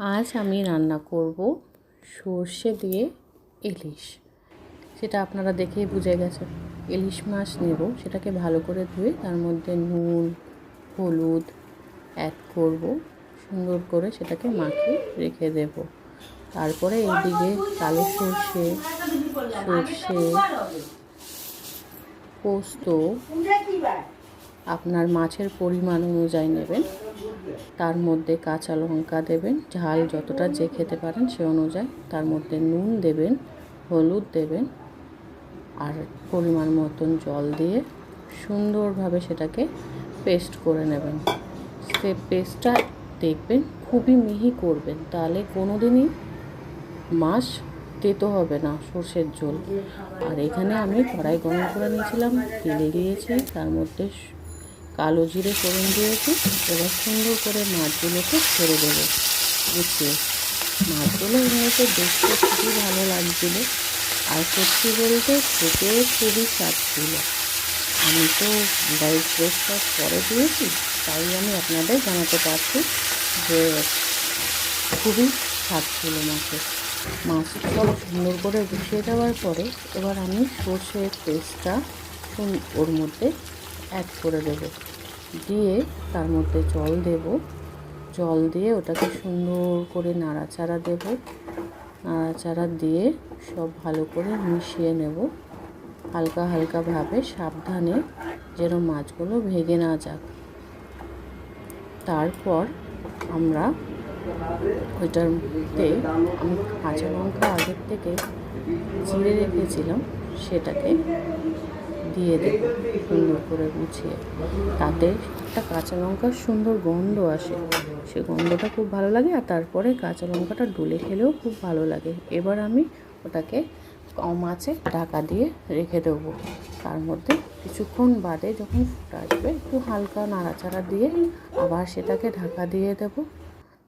আজ আমি রান্না করব সর্ষে দিয়ে ইলিশ। সেটা আপনারা দেখেই বুঝে গেছেন। ইলিশ মাছ নেব, সেটাকে ভালো করে ধুয়ে তার মধ্যে নুন হলুদ অ্যাড করব, সুন্দর করে সেটাকে মাখিয়ে রেখে দেব। তারপরে এইদিকে কালো সর্ষে পোস্ত আপনার মাছের পরিমাণ অনুযায়ী নেবেন। তার মধ্যে কাঁচা লঙ্কা দেবেন, ঝাল যতটা যে খেতে পারেন সে অনুযায়ী। তার মধ্যে নুন দেবেন, হলুদ দেবেন, আর পরিমাণ মতন জল দিয়ে সুন্দরভাবে সেটাকে পেস্ট করে নেবেন। সে পেস্টটা দেখবেন খুবই মিহি করবেন, তাহলে কোনো দিনই মাছ তেতো হবে না, সর্ষের ঝোল। আর এখানে আমি কড়াই গরম করে নিয়েছিলাম, তেলে দিয়েছি, তার মধ্যে কালো জিরে ফোড়ন দিয়েছি। এবার সুন্দর করে মাছগুলোকে ছেড়ে দেবো গুছিয়ে। মাছগুলো এমনিতে দেখতে খুবই ভালো লাগছিল, আর সত্যি বলতে খেতেও খুবই স্বাদ ছিল। আমি তো ডাইট ব্রেকফাস্ট পরে দিয়েছি, তাই আমি আপনাদের জানাতে পারছি যে খুবই স্বাদ ছিল মাছের। মাছটা সব সুন্দর করে গুছিয়ে দেওয়ার পরে এবার আমি সর্ষের পেস্টটা ওর মধ্যে অ্যাড করে দেব, দিয়ে তার মধ্যে জল দেব। জল দিয়ে ওটাকে সুন্দর করে নাড়াচাড়া দেব। নাড়াচাড়া দিয়ে সব ভালো করে মিশিয়ে নেব, হালকা হালকাভাবে, সাবধানে, যেন মাছগুলো ভেঙে না যাক। তারপর আমরা ওইটার মধ্যে আমি কাঁচা লঙ্কা আগের থেকে চিড়ে রেখেছিলাম, সেটাকে দিয়ে দেব সুন্দর করে গুছিয়ে। তাতে একটা কাঁচা লঙ্কার সুন্দর গন্ধ আসে, সে গন্ধটা খুব ভালো লাগে। আর তারপরে কাঁচা লঙ্কাটা ডলে খেলেও খুব ভালো লাগে। এবার আমি ওটাকে কম আঁচে ঢাকা দিয়ে রেখে দেবো। তার মধ্যে কিছুক্ষণ বাদে যখন ফুটে আসবে, একটু হালকা নাড়াচাড়া দিয়ে আবার সেটাকে ঢাকা দিয়ে দেবো।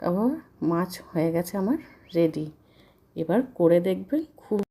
তারপর মাছ হয়ে গেছে আমার রেডি। এবার করে দেখবেন,